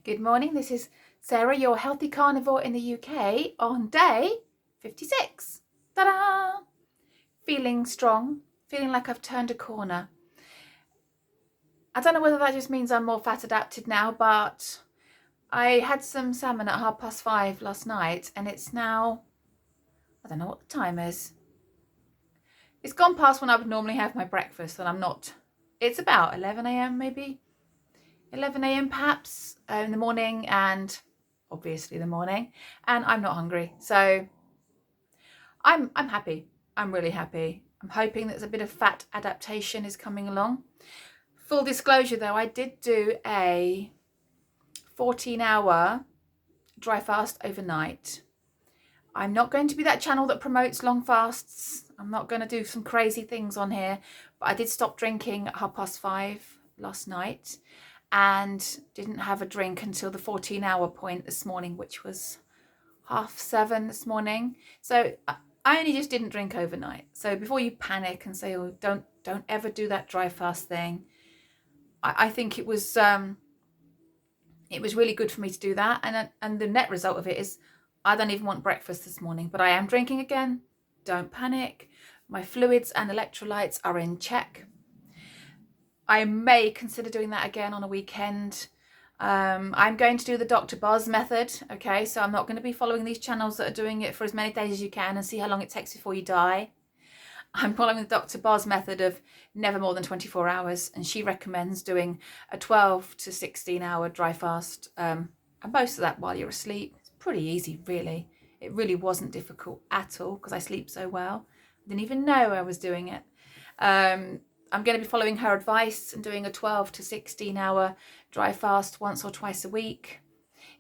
Good morning, this is Sarah, your healthy carnivore in the UK on day 56. Ta-da! Feeling strong, feeling like I've turned a corner. I don't know whether that just means I'm more fat adapted now, but I had some salmon at 5:30 last night and it's now, I don't know what the time is. It's gone past when I would normally have my breakfast and I'm not. It's about 11 a.m. maybe. 11 a.m. perhaps in the morning, and obviously the morning, and I'm not hungry, so I'm happy. I'm really happy. I'm hoping that a bit of fat adaptation is coming along. Full disclosure though, I did do a 14-hour dry fast overnight. I'm not going to be that channel that promotes long fasts. I'm not going to do some crazy things on here, but I did stop drinking at 5:30 last night and didn't have a drink until the 14-hour point this morning, which was 7:30 this morning. So I only just didn't drink overnight. So before you panic and say, oh, don't ever do that dry fast thing, I think it was really good for me to do that, and the net result of it is I don't even want breakfast this morning, but I am drinking again. Don't panic. My fluids and electrolytes are in check. I may consider doing that again on a weekend. I'm going to do the Dr. Boz method, okay? So I'm not going to be following these channels that are doing it for as many days as you can and see how long it takes before you die. I'm following the Dr. Boz method of never more than 24 hours, and she recommends doing a 12 to 16-hour dry fast, and most of that while you're asleep. It's pretty easy, really. It really wasn't difficult at all because I sleep so well. I didn't even know I was doing it. I'm going to be following her advice and doing a 12 to 16-hour dry fast once or twice a week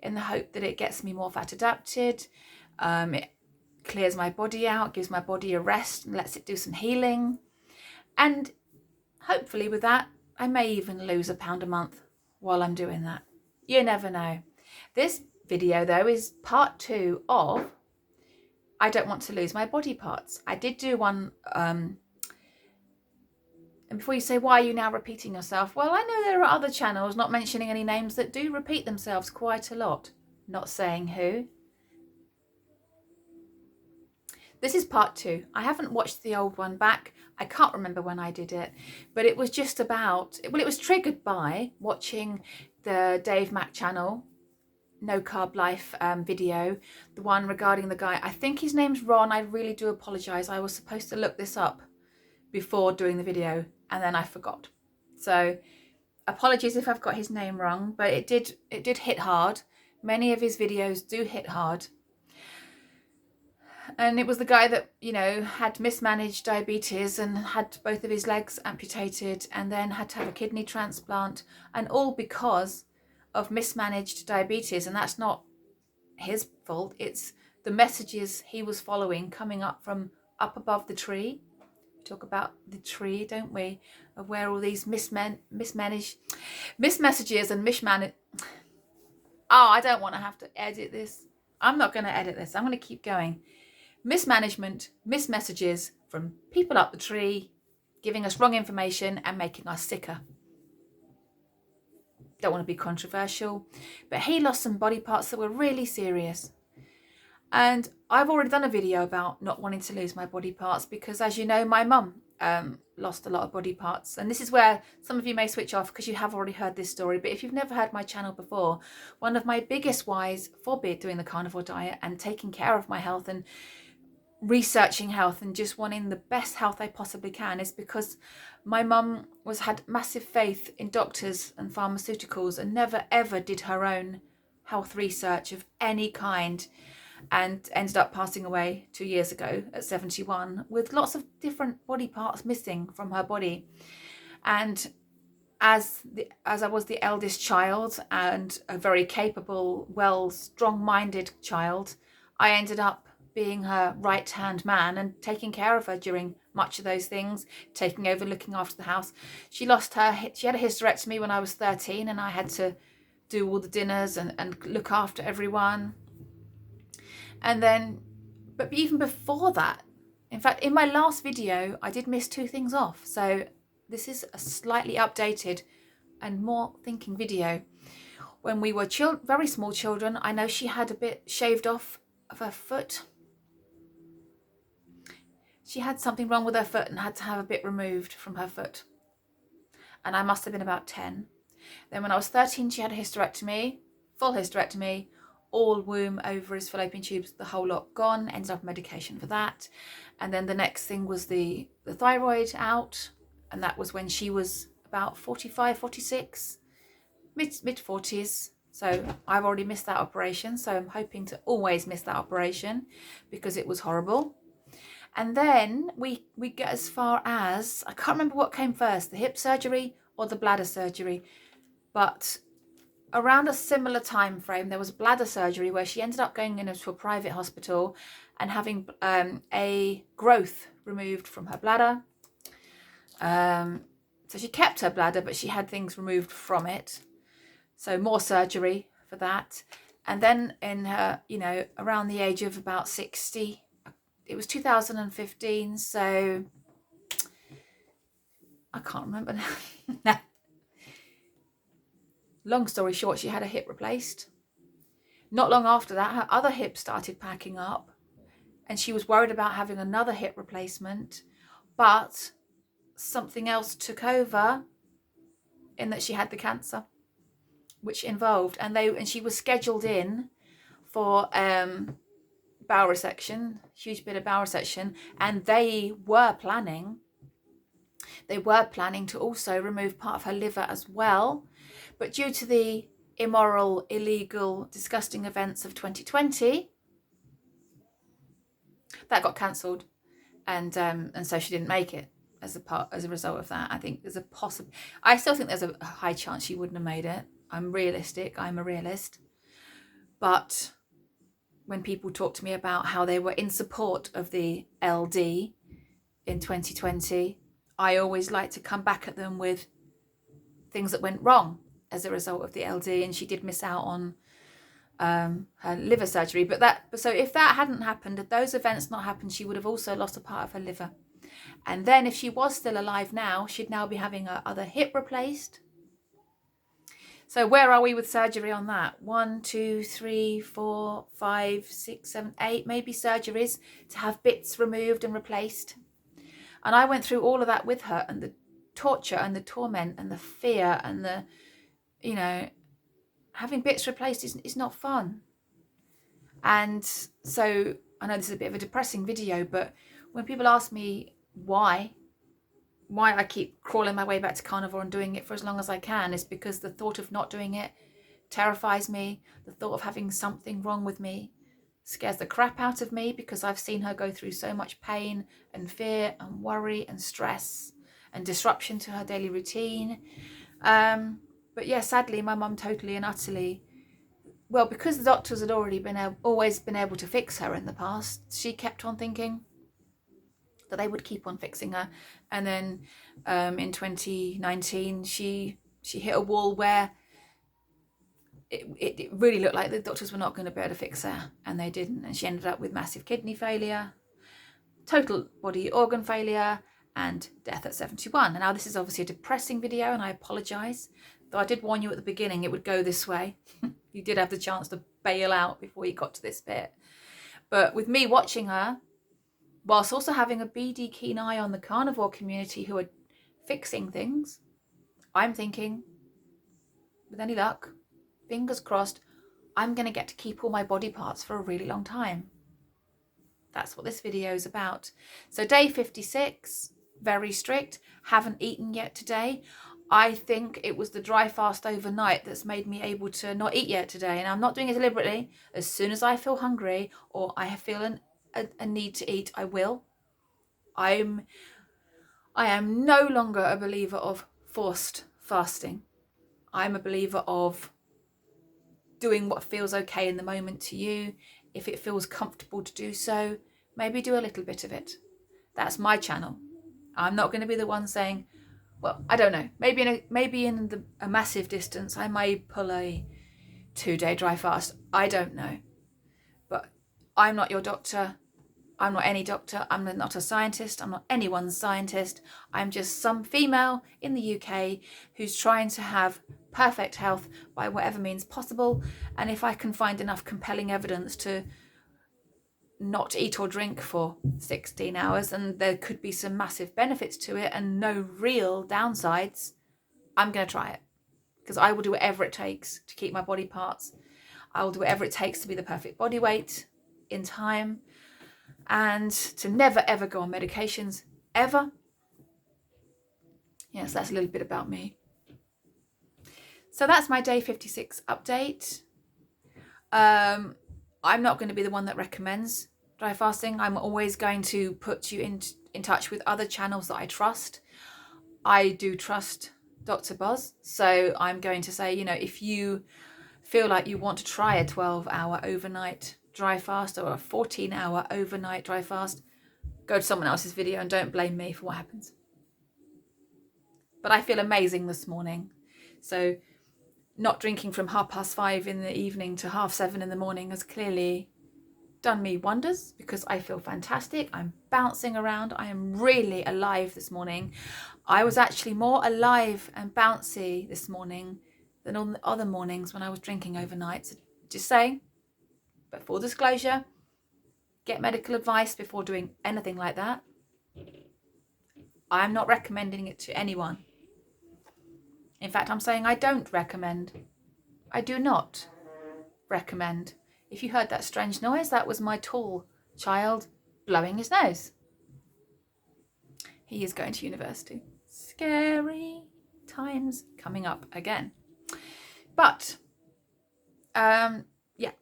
in the hope that it gets me more fat adapted. It clears my body out, gives my body a rest and lets it do some healing. And hopefully with that, I may even lose £1 a month while I'm doing that. You never know. This video though is part 2 of I don't want to lose my body parts. I did do one, and before you say, why are you now repeating yourself? Well, I know there are other channels, not mentioning any names, that do repeat themselves quite a lot. Not saying who. This is part 2. I haven't watched the old one back. I can't remember when I did it, but it was just about, well, it was triggered by watching the Dave Mack channel, No Carb Life video, the one regarding the guy, I think his name's Ron. I really do apologise. I was supposed to look this up before doing the video and then I forgot. So apologies if I've got his name wrong, but it did hit hard. Many of his videos do hit hard. And it was the guy that, you know, had mismanaged diabetes and had both of his legs amputated and then had to have a kidney transplant, and all because of mismanaged diabetes. And that's not his fault. It's the messages he was following coming up from up above the tree. We talk about the tree, don't we? Of where all these mismessages and I don't want to have to edit this. I'm not going to edit this. I'm going to keep going. Mismanagement, mismessages from people up the tree, giving us wrong information and making us sicker. Don't want to be controversial, but he lost some body parts that were really serious. And I've already done a video about not wanting to lose my body parts because, as you know, my mum lost a lot of body parts. And this is where some of you may switch off because you have already heard this story. But if you've never heard my channel before, one of my biggest whys for doing the carnivore diet and taking care of my health and researching health and just wanting the best health I possibly can is because my mum had massive faith in doctors and pharmaceuticals and never ever did her own health research of any kind, and ended up passing away 2 years ago at 71 with lots of different body parts missing from her body. And as I was the eldest child and a very capable, well, strong-minded child, I ended up being her right-hand man and taking care of her during much of those things, taking over, looking after the house. She had a hysterectomy when I was 13 and I had to do all the dinners and look after everyone. And then, but even before that, in fact, in my last video, I did miss 2 things off. So this is a slightly updated and more thinking video. when we were very small children, I know she had a bit shaved off of her foot. She had something wrong with her foot and had to have a bit removed from her foot. And I must have been about 10. Then when I was 13, she had a hysterectomy, full hysterectomy, all womb, ovaries, fallopian tubes, the whole lot gone, ended up on medication for that. And then the next thing was the thyroid out. And that was when she was about 45, 46, mid 40s. So I've already missed that operation. So I'm hoping to always miss that operation because it was horrible. And then we get as far as, I can't remember what came first, the hip surgery or the bladder surgery. But around a similar time frame, there was bladder surgery where she ended up going into a private hospital and having a growth removed from her bladder. So she kept her bladder, but she had things removed from it. So more surgery for that. And then in her, around the age of about 60, it was 2015, so I can't remember now. Long story short, she had a hip replaced. Not long after that, her other hip started packing up and she was worried about having another hip replacement, but something else took over in that she had the cancer, which involved, and she was scheduled in for bowel resection, huge bit of bowel resection, and they were planning to also remove part of her liver as well. But due to the immoral, illegal, disgusting events of 2020, that got cancelled, and so she didn't make it as a result of that. I think I still think there's a high chance she wouldn't have made it. I'm realistic. I'm a realist. But when people talk to me about how they were in support of the LD in 2020, I always like to come back at them with things that went wrong as a result of the LD, and she did miss out on her liver surgery. So if that hadn't happened, if those events not happened, she would have also lost a part of her liver. And then if she was still alive now, she'd now be having her other hip replaced. So where are we with surgery on that? 1, 2, 3, 4, 5, 6, 7, 8 maybe surgeries to have bits removed and replaced. And I went through all of that with her, and the torture and the torment and the fear and the, having bits replaced is not fun. And so I know this is a bit of a depressing video, but when people ask me why I keep crawling my way back to Carnivore and doing it for as long as I can, is because the thought of not doing it terrifies me. The thought of having something wrong with me scares the crap out of me, because I've seen her go through so much pain and fear and worry and stress and disruption to her daily routine. But yeah, sadly, my mum totally and utterly, well, because the doctors had always been able to fix her in the past, she kept on thinking that they would keep on fixing her. And then in 2019, she hit a wall where it really looked like the doctors were not going to be able to fix her, and they didn't. And she ended up with massive kidney failure, total body organ failure, and death at 71. And now this is obviously a depressing video, and I apologise, though I did warn you at the beginning it would go this way. You did have the chance to bail out before you got to this bit. But with me watching her, whilst also having a beady keen eye on the carnivore community who are fixing things, I'm thinking, with any luck, fingers crossed, I'm going to get to keep all my body parts for a really long time. That's what this video is about. So day 56, very strict, haven't eaten yet today. I think it was the dry fast overnight that's made me able to not eat yet today. And I'm not doing it deliberately. As soon as I feel hungry or I feel a need to eat, I will. I am no longer a believer of forced fasting. I'm a believer of doing what feels okay in the moment to you. If it feels comfortable to do so, maybe do a little bit of it. That's my channel. I'm not going to be the one saying, well, I don't know, maybe in a massive distance I may pull a 2-day dry fast. I don't know. But I'm not your doctor. I'm not any doctor, I'm not a scientist, I'm not anyone's scientist. I'm just some female in the UK who's trying to have perfect health by whatever means possible. And if I can find enough compelling evidence to not eat or drink for 16 hours, and there could be some massive benefits to it and no real downsides, I'm going to try it. Because I will do whatever it takes to keep my body parts. I will do whatever it takes to be the perfect body weight in time, and to never ever go on medications ever. Yes, that's a little bit about me. So that's my day 56 update. I'm not going to be the one that recommends dry fasting. I'm always going to put you in touch with other channels that I trust. I do trust Dr. Boz, so I'm going to say, you know, if you feel like you want to try a 12-hour overnight dry fast or a 14-hour overnight dry fast, go to someone else's video and don't blame me for what happens. But I feel amazing this morning. So not drinking from 5:30 in the evening to 7:30 in the morning has clearly done me wonders, because I feel fantastic. I'm bouncing around. I am really alive this morning. I was actually more alive and bouncy this morning than on the other mornings when I was drinking overnight. So just saying, but full disclosure, get medical advice before doing anything like that. I'm not recommending it to anyone. In fact, I'm saying I don't recommend. I do not recommend. If you heard that strange noise, that was my tall child blowing his nose. He is going to university. Scary times coming up again. But, yeah,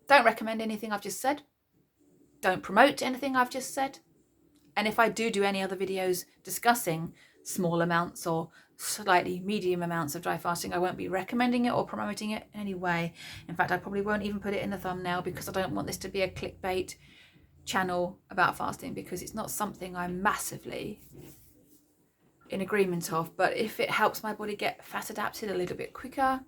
don't recommend anything I've just said. Don't promote anything I've just said. And if I do any other videos discussing small amounts or slightly medium amounts of dry fasting, I won't be recommending it or promoting it in any way. In fact, I probably won't even put it in the thumbnail, because I don't want this to be a clickbait channel about fasting, because it's not something I'm massively in agreement of. But if it helps my body get fat adapted a little bit quicker,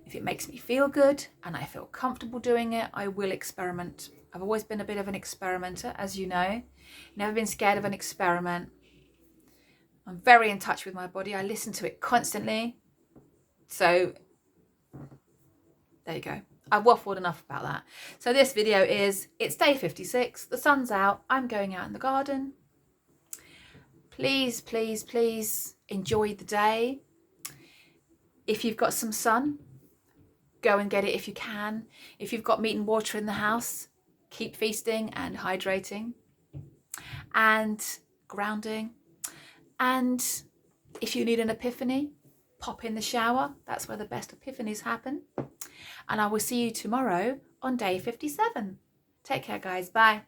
if it makes me feel good and I feel comfortable doing it, I will experiment. I've always been a bit of an experimenter, as you know. Never been scared of an experiment. I'm very in touch with my body. I listen to it constantly. So there you go. I've waffled enough about that. So this video it's day 56. The sun's out. I'm going out in the garden. Please, please, please enjoy the day. If you've got some sun, go and get it if you can. If you've got meat and water in the house, keep feasting and hydrating and grounding. And if you need an epiphany, pop in the shower. That's where the best epiphanies happen. And I will see you tomorrow on day 57. Take care, guys. Bye.